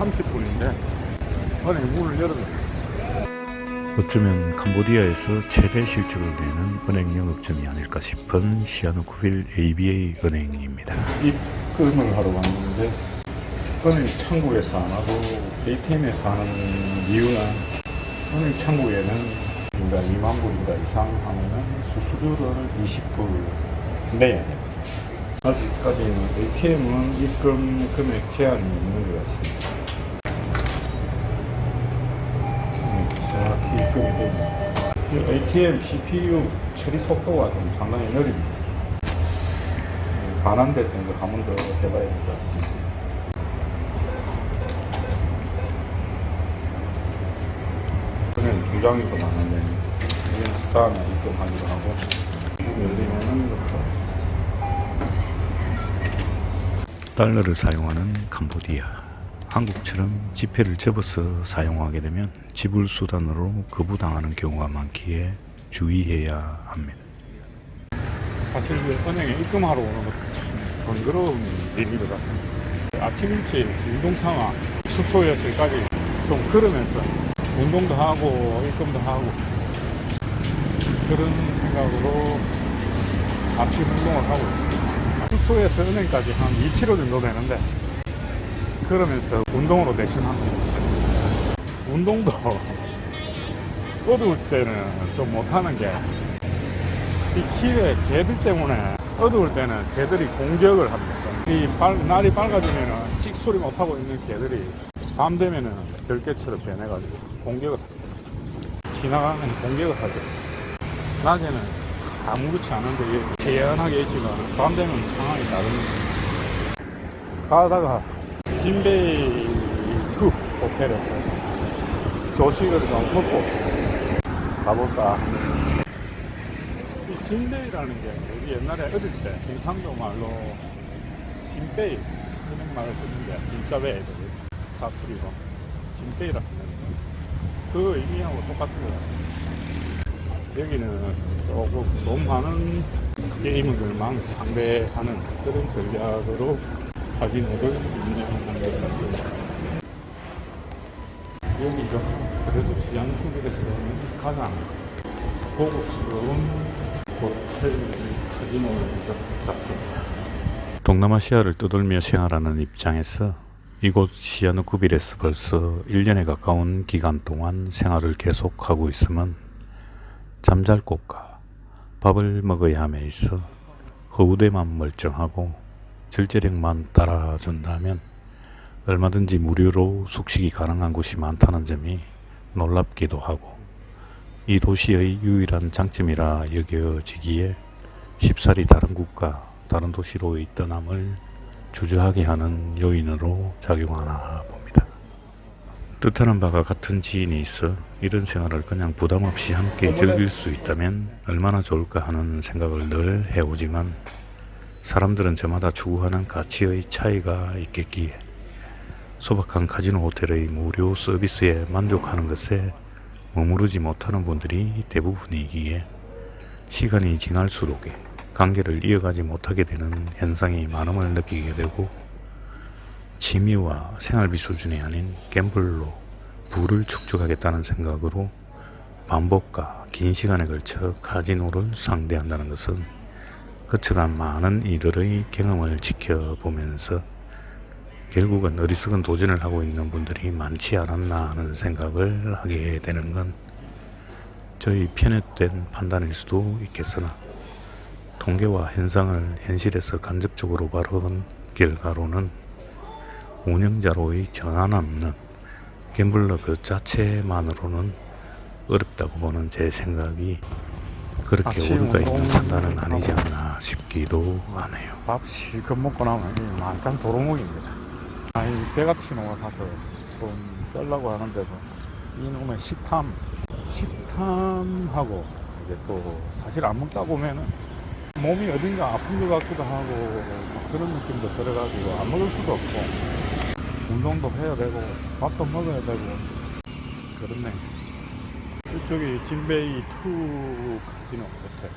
30분인데 은행 문을 열어요. 어쩌면 캄보디아에서 최대 실적을 내는 은행 영업점이 아닐까 싶은 시아누쿠빌 ABA 은행입니다. 입금을 하러 왔는데 은행 창구에서 안 하고 ATM에서 하는 이유는 은행 창구에는 우리가 2만 불인가 이상 하면은 수수료를 20불 내야 돼요. 아직까지는 ATM은 입금 금액 제한이 있는 것 같습니다. 정확히 입금이 됩니다. 이 ATM CPU 처리 속도가 좀 상당히 느립니다. 반환됐던 거 한 번 더 해봐야 될 것 같습니다. 그냥 두 장이 더 많은데 그 다음에 입금하기로 하고 열리면은 달러를 사용하는 캄보디아. 한국처럼 지폐를 접어서 사용하게 되면 지불 수단으로 거부당하는 경우가 많기에 주의해야 합니다. 사실 은행에 입금하러 오는 것도 참 번거로운 일인 것 같습니다. 아침 일찍 운동삼아 숙소에서까지 좀 걸으면서 운동도 하고 입금도 하고 그런 생각으로 아침 운동을 하고 있습니다. 숙소에서 은행까지 한 2km 정도 되는데 그러면서 운동으로 대신합니다. 운동도 어두울 때는 좀 못하는 게 이 길에 개들 때문에 어두울 때는 개들이 공격을 합니다. 날이 밝아지면 찍소리 못하고 있는 개들이 밤 되면은 들개처럼 변해가지고 공격을 합니다. 지나가면 공격을 하죠. 낮에는 아무렇지 않은데 개연하게 있지만 밤 되면 상황이 다릅니다. 가다가 진베이 2 호텔에서 조식을 좀 먹고 가볼까. 이 진베이라는 게 우리 옛날에 어릴 때 경상도 말로 진베이 그런 말을 썼는데 진짜 왜 사투리로 진베이라 썼는데 그 의미하고 똑같은 것 같습니다. 여기는 조금 너무 많은 게이머들만 상대하는 그런 전략으로 카지노를 운영하는 것 같습니다. 여기가 그래도 시안쿠빌에서는 가장 고급스러운 호텔 카지노인 것 같습니다. 동남아시아를 떠돌며 생활하는 입장에서 이곳 시아누쿠빌에서 벌써 1년에 가까운 기간 동안 생활을 계속하고 있으면 잠잘 곳과 밥을 먹어야 함에 있어 허우대만 멀쩡하고 절제력만 따라준다면 얼마든지 무료로 숙식이 가능한 곳이 많다는 점이 놀랍기도 하고 이 도시의 유일한 장점이라 여겨지기에 쉽사리 다른 국가, 다른 도시로의 떠남을 주저하게 하는 요인으로 작용하나 봅니다. 뜻하는 바가 같은 지인이 있어 이런 생활을 그냥 부담 없이 함께 즐길 수 있다면 얼마나 좋을까 하는 생각을 늘 해오지만 사람들은 저마다 추구하는 가치의 차이가 있겠기에 소박한 카지노 호텔의 무료 서비스에 만족하는 것에 머무르지 못하는 분들이 대부분이기에 시간이 지날수록 관계를 이어가지 못하게 되는 현상이 많음을 느끼게 되고 취미와 생활비 수준이 아닌 갬블로 부를 축적하겠다는 생각으로 반복과 긴 시간에 걸쳐 카지노를 상대한다는 것은 거쳐간 많은 이들의 경험을 지켜보면서 결국은 어리석은 도전을 하고 있는 분들이 많지 않았나 하는 생각을 하게 되는 건 저희 편협된 판단일 수도 있겠으나 통계와 현상을 현실에서 간접적으로 바라본 결과로는 운영자로의 전환 없는 갬블러 그 자체만으로는 어렵다고 보는 제 생각이 그렇게 오류가 있는 판단은 아니지 않나 싶기도 하네요. 밥 실컷 먹고 나면 만찬 도루묵입니다. 아니 베가티노 사서 좀 빼려고 하는데도 이놈의 식탐하고 이제 또 사실 안 먹다 보면은 몸이 어딘가 아픈 것 같기도 하고 그런 느낌도 들어가지고 안 먹을 수도 없고 운동도 해야 되고 밥도 먹어야 되고 그렇네. 이쪽이 진베이 2 카지노 호텔,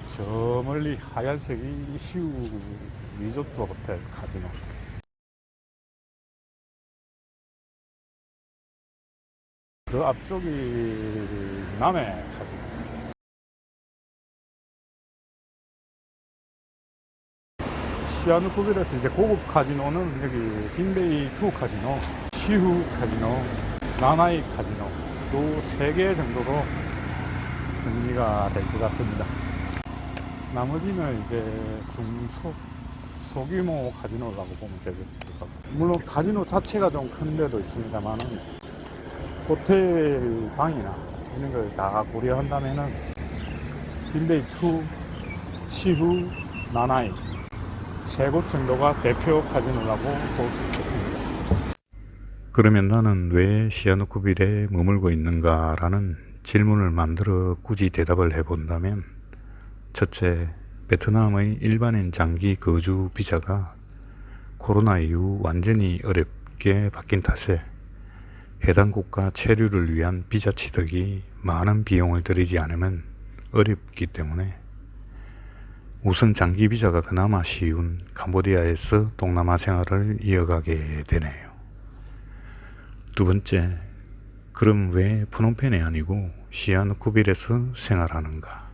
저 멀리 하얀색이 시우 리조트 호텔 카지노. 그 앞쪽이 남해 카지노. 시아누쿠빌에서 이제 고급 카지노는 여기 진베이 2 카지노, 시후 카지노, 나나이 카지노 요 3개 정도로 정리가 될 것 같습니다. 나머지는 이제 소규모 카지노라고 보면 되죠. 물론 카지노 자체가 좀 큰 데도 있습니다만은 호텔 방이나 이런 걸 다 고려한다면은 진베이 2, 시후, 나나이 3곳 정도가 대표 카지노라고 볼 수 있겠습니다. 그러면 나는 왜 시아누쿠빌에 머물고 있는가라는 질문을 만들어 굳이 대답을 해본다면, 첫째, 베트남의 일반인 장기 거주 비자가 코로나 이후 완전히 어렵게 바뀐 탓에 해당 국가 체류를 위한 비자 취득이 많은 비용을 들이지 않으면 어렵기 때문에 우선 장기 비자가 그나마 쉬운 캄보디아에서 동남아 생활을 이어가게 되네요. 두 번째, 그럼 왜 프놈펜이 아니고 시아누쿠빌에서 생활하는가?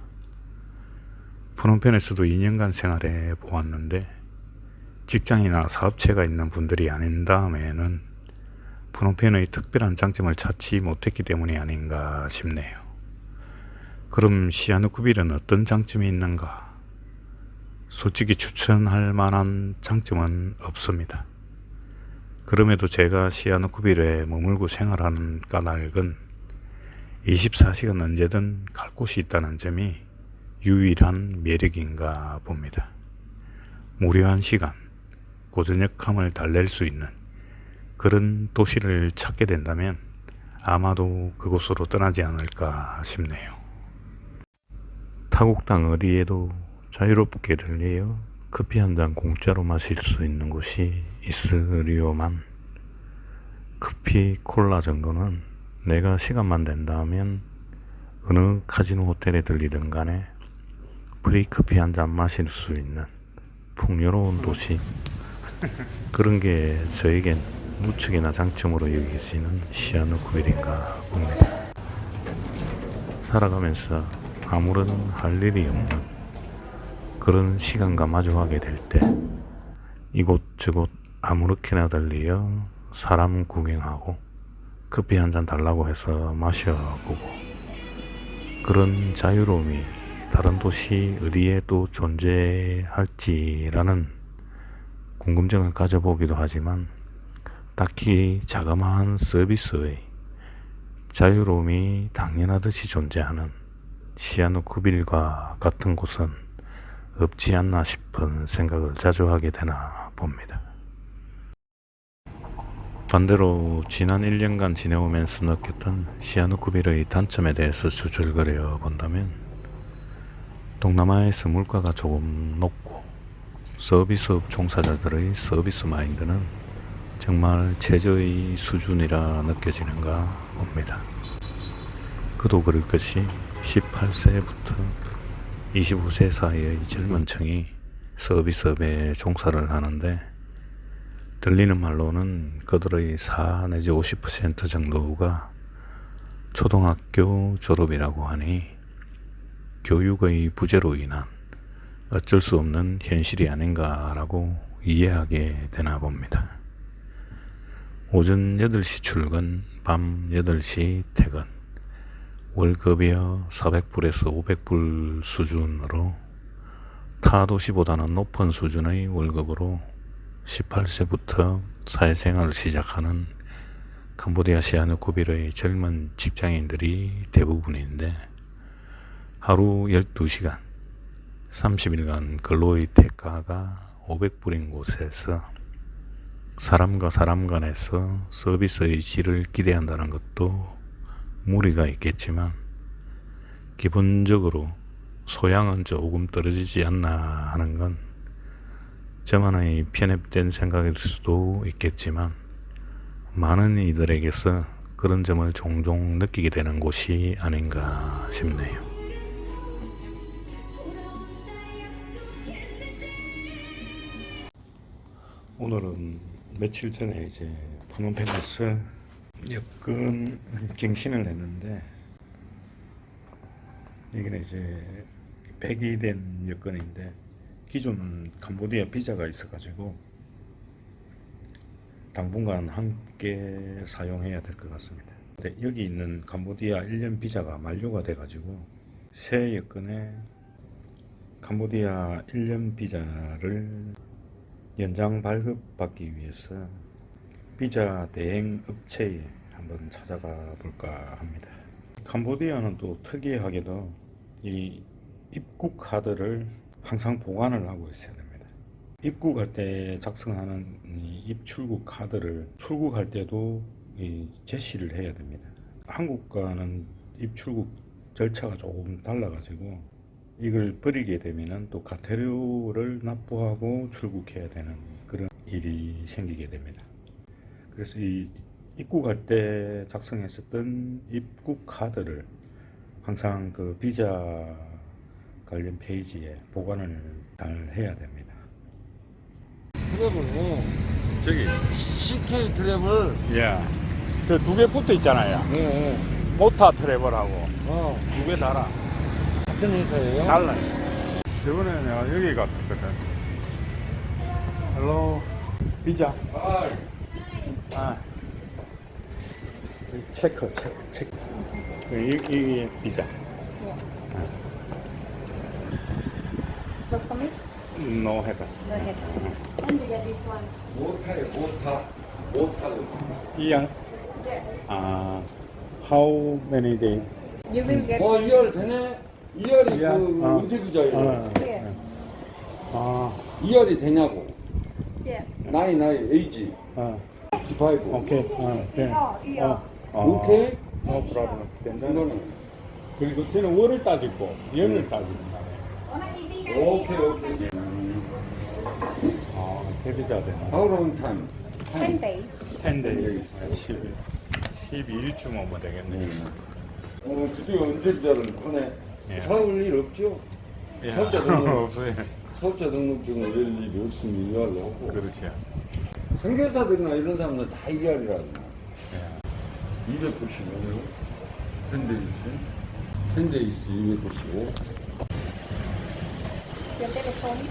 프놈펜에서도 2년간 생활해 보았는데 직장이나 사업체가 있는 분들이 아닌 다음에는 프놈펜의 특별한 장점을 찾지 못했기 때문이 아닌가 싶네요. 그럼 시아누쿠빌은 어떤 장점이 있는가? 솔직히 추천할 만한 장점은 없습니다. 그럼에도 제가 시아누쿠빌에 머물고 생활하는 까닭은 24시간 언제든 갈 곳이 있다는 점이 유일한 매력인가 봅니다. 무료한 시간, 고저녁함을 달랠 수 있는 그런 도시를 찾게 된다면 아마도 그곳으로 떠나지 않을까 싶네요. 타국당 어디에도 자유롭게 들리어 커피 한 잔 공짜로 마실 수 있는 곳이 있으리요만, 커피, 콜라 정도는 내가 시간만 된다면 어느 카지노 호텔에 들리든 간에 프리 커피 한 잔 마실 수 있는 풍요로운 도시, 그런 게 저에겐 무척이나 장점으로 여기지는 시아누쿠빌인가 봅니다. 살아가면서 아무런 할 일이 없는 그런 시간과 마주하게 될 때 이곳저곳 아무렇게나 들리어 사람 구경하고 커피 한 잔 달라고 해서 마셔보고, 그런 자유로움이 다른 도시 어디에 또 존재할지라는 궁금증을 가져보기도 하지만, 딱히 자그마한 서비스의 자유로움이 당연하듯이 존재하는 시아누쿠빌과 같은 곳은 없지 않나 싶은 생각을 자주 하게 되나 봅니다. 반대로 지난 1년간 지내오면서 느꼈던 시아누쿠빌의 단점에 대해서 주절거려 본다면, 동남아에서 물가가 조금 높고 서비스업 종사자들의 서비스 마인드는 정말 최저의 수준이라 느껴지는가 봅니다. 그도 그럴 것이 18세부터 25세 사이의 젊은 층이 서비스업에 종사를 하는데, 들리는 말로는 그들의 4 내지 50% 정도가 초등학교 졸업이라고 하니 교육의 부재로 인한 어쩔 수 없는 현실이 아닌가라고 이해하게 되나 봅니다. 오전 8시 출근, 밤 8시 퇴근, 월급이여 400불에서 500불 수준으로 타 도시보다는 높은 수준의 월급으로 18세부터 사회생활을 시작하는 캄보디아 시아누쿠빌의 젊은 직장인들이 대부분인데, 하루 12시간 30일간 근로의 대가가 500불인 곳에서 사람과 사람 간에서 서비스의 질을 기대한다는 것도 무리가 있겠지만 기본적으로 소양은 조금 떨어지지 않나 하는 건 저만의 편협된 생각일 수도 있겠지만, 많은 이들에게서 그런 점을 종종 느끼게 되는 곳이 아닌가 싶네요. 오늘은 며칠 전에 이제 프놈펜에서 여권 갱신을 했는데 이게 이제 폐기된 여권인데 기존 캄보디아 비자가 있어가지고 당분간 함께 사용해야 될 것 같습니다. 근데 여기 있는 캄보디아 1년 비자가 만료가 돼가지고 새 여권에 캄보디아 1년 비자를 연장 발급받기 위해서 비자 대행 업체에 한번 찾아가 볼까 합니다. 캄보디아는 또 특이하게도 이 입국 카드를 항상 보관을 하고 있어야 됩니다. 입국할 때 작성하는 이 입출국 카드를 출국할 때도 제시를 해야 됩니다. 한국과는 입출국 절차가 조금 달라가지고 이걸 버리게 되면은 또 과태료를 납부하고 출국해야 되는 그런 일이 생기게 됩니다. 그래서 이 입국할 때 작성했었던 입국 카드를 항상 그 비자 관련 페이지에 보관을 잘 해야 됩니다. 트래블, 저기, CK 트래블. 예. 그 두 개 붙어 있잖아요. 네. 모타 트래블하고 두 개 달아. 같은 회사예요? 달라요. 저번에 내가 여기 갔었거든. 헬로, 비자. 아. 체크. 이 비자. Look for me? No head. Go ahead. And you get this one. 모타요. 이양. Yeah. 아, how many days? You will get 2열 되네? 2열이 이양. 그 은퇴 비자예요. here. 아, 2열이 되냐고. Yeah. 나이, 에이지. 55. 오케이. 네. 오케이? No problem. 된다. 이거는. 그리고 저는 월을 따지고 연을 따집니다. 오케이. 아, 데비자 되나? How long time? 10 days. 10 days. 12일쯤 오면 되겠네. 드디어 은퇴 비자를 꺼내. 예. 사올 일 없죠? 예. 사업자 등록. 없어요. 사업자 등록증을 낼 일이 없으면 이해하려고 하고. 그렇죠. 선교사들이나 이런 사람들은 다 이해하리라. 예. 295네요. 10데이스 295. Your telephone.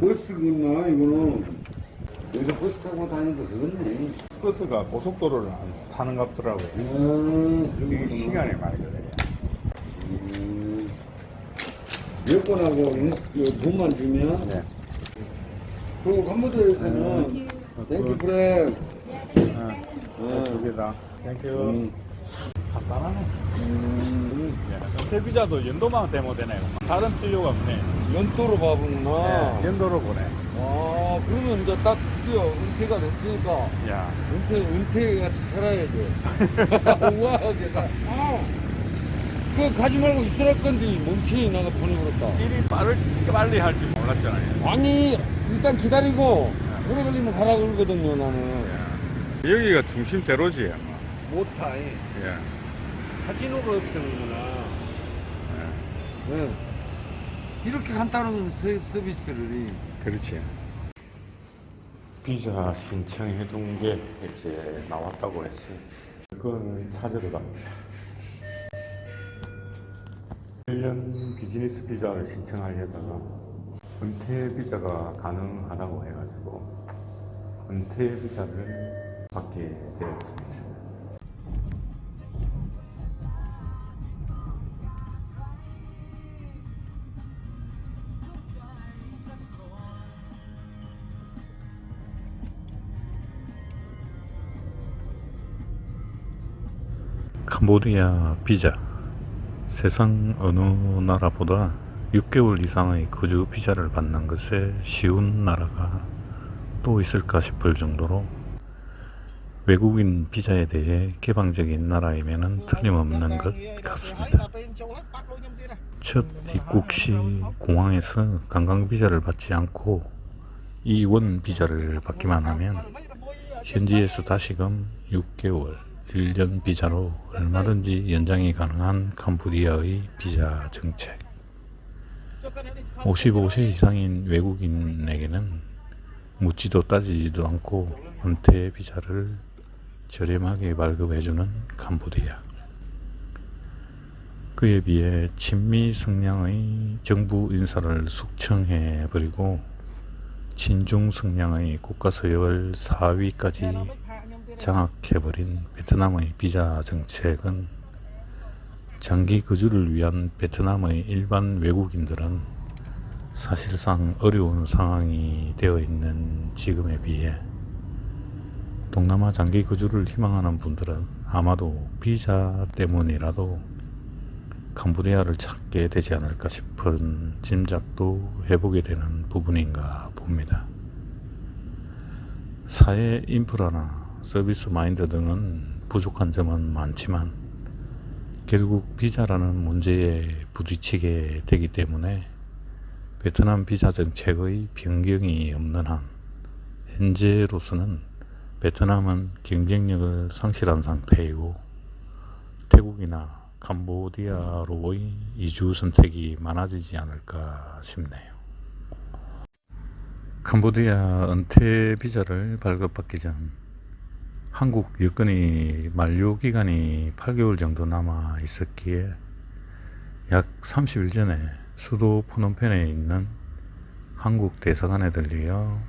버스구나. 이거는 여기서 버스 타고 다니는 거 그렇네. 버스가 고속도로를 안 타는 것 같더라고요. 이게 시간이 많이 걸려요. 여권하고 돈만 주면. 네. 그리고 캄보디아에서는 땡큐 프렌. 두 개다. 땡큐. 간단하네. 데비자도 연도만 되면 되네요. 다른 필요가 없네. 연도로 가보구나. 네, 연도로 보내. 그러면 이제 딱 드디어 은퇴가 됐으니까 야, 은퇴 같이 살아야 돼. 우아하게 살. 그거 가지 말고 있으랄 건데 멈치 나가 보내버렸다. 일이 빨리 할 줄 몰랐잖아요. 아니 일단 기다리고 오래 걸리면 가라 그러거든요 나는. 여기가 중심대로지. 못하이. 예. 카지노를 쓰는구나. 네. 이렇게 간단한 서비스를. 그렇지. 비자 신청해둔 게 이제 나왔다고 해서 그건 찾으러 갑니다. 1년 비즈니스 비자를 신청하려다가 은퇴 비자가 가능하다고 해가지고 은퇴 비자를 받게 되었습니다. 캄보디아 비자. 세상 어느 나라보다 6개월 이상의 거주 비자를 받는 것에 쉬운 나라가 또 있을까 싶을 정도로 외국인 비자에 대해 개방적인 나라이면 틀림없는 것 같습니다. 첫 입국 시 공항에서 관광 비자를 받지 않고 이원 비자를 받기만 하면 현지에서 다시금 6개월 1년 비자로 얼마든지 연장이 가능한 캄보디아의 비자 정책. 55세 이상인 외국인에게는 묻지도 따지지도 않고 은퇴 비자를 저렴하게 발급해주는 캄보디아. 그에 비해 친미 성향의 정부 인사를 숙청해버리고 친중 성향의 국가서열 4위까지 장악해버린 베트남의 비자 정책은 장기 거주를 위한 베트남의 일반 외국인들은 사실상 어려운 상황이 되어 있는 지금에 비해 동남아 장기 거주를 희망하는 분들은 아마도 비자 때문이라도 캄보디아를 찾게 되지 않을까 싶은 짐작도 해보게 되는 부분인가 봅니다. 사회 인프라나 서비스 마인드 등은 부족한 점은 많지만 결국 비자라는 문제에 부딪히게 되기 때문에 베트남 비자 정책의 변경이 없는 한 현재로서는 베트남은 경쟁력을 상실한 상태이고 태국이나 캄보디아로의 이주 선택이 많아지지 않을까 싶네요. 캄보디아 은퇴 비자를 발급받기 전 한국 여권이 만료 기간이 8개월 정도 남아 있었기에 약 30일 전에 수도 프놈펜에 있는 한국 대사관에 들려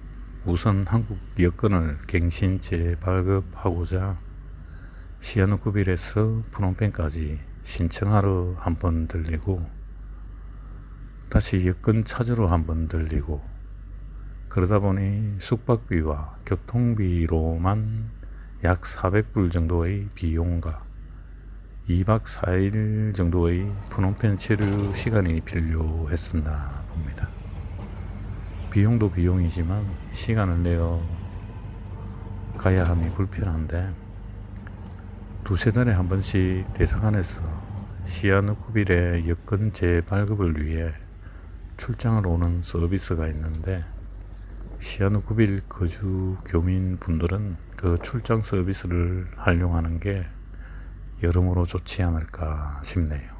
우선 한국 여권을 갱신 재발급하고자 시아누쿠빌에서 프놈펜까지 신청하러 한번 들리고 다시 여권 찾으러 한번 들리고 그러다 보니 숙박비와 교통비로만 약 400불 정도의 비용과 2박 4일 정도의 프놈펜 체류 시간이 필요했었나 봅니다. 비용도 비용이지만 시간을 내어 가야 함이 불편한데 두세 달에 한 번씩 대사관에서 시아누쿠빌의 여권 재발급을 위해 출장을 오는 서비스가 있는데 시아누쿠빌 거주 교민 분들은 그 출장 서비스를 활용하는 게 여러모로 좋지 않을까 싶네요.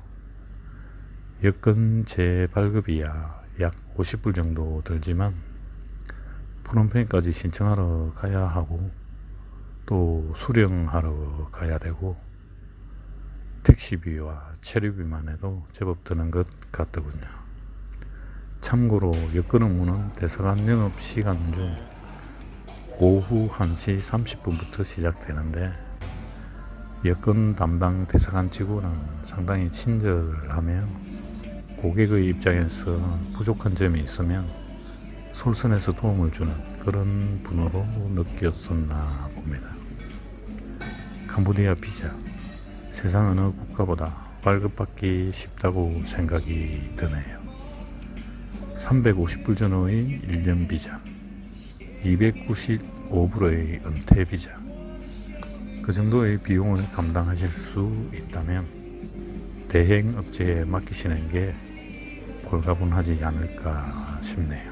여권 재발급이야 약 50불 정도 들지만 프놈펜까지 신청하러 가야 하고 또 수령하러 가야 되고 택시비와 체류비만 해도 제법 드는 것 같더군요. 참고로 여권 업무는 대사관 영업시간 중 오후 1시 30분부터 시작되는데 여권 담당 대사관 직원은 상당히 친절하며 고객의 입장에서 부족한 점이 있으면 솔선해서 도움을 주는 그런 분으로 느꼈었나 봅니다. 캄보디아 비자, 세상 어느 국가보다 발급받기 쉽다고 생각이 드네요. 350불 전후의 1년 비자, 295불의 은퇴 비자, 그 정도의 비용을 감당하실 수 있다면 대행업체에 맡기시는 게 골가분하지 않을까 싶네요.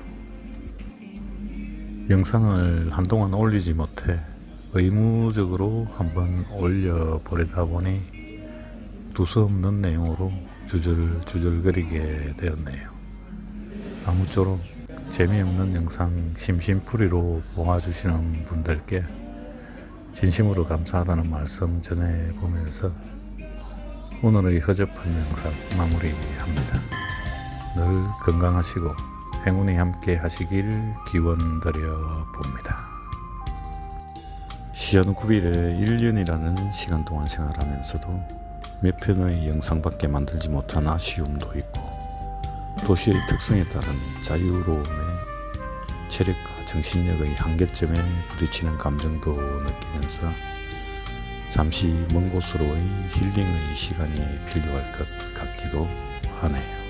영상을 한동안 올리지 못해 의무적으로 한번 올려보려다 보니 두서없는 내용으로 주절주절거리게 되었네요. 아무쪼록 재미없는 영상 심심풀이로 보아주시는 분들께 진심으로 감사하다는 말씀 전해보면서 오늘의 허접한 영상 마무리합니다. 늘 건강하시고 행운이 함께 하시길 기원드려 봅니다. 시아누쿠빌에 1년이라는 시간 동안 생활하면서도 몇 편의 영상밖에 만들지 못한 아쉬움도 있고 도시의 특성에 따른 자유로움에 체력과 정신력의 한계점에 부딪히는 감정도 느끼면서 잠시 먼 곳으로의 힐링의 시간이 필요할 것 같기도 하네요.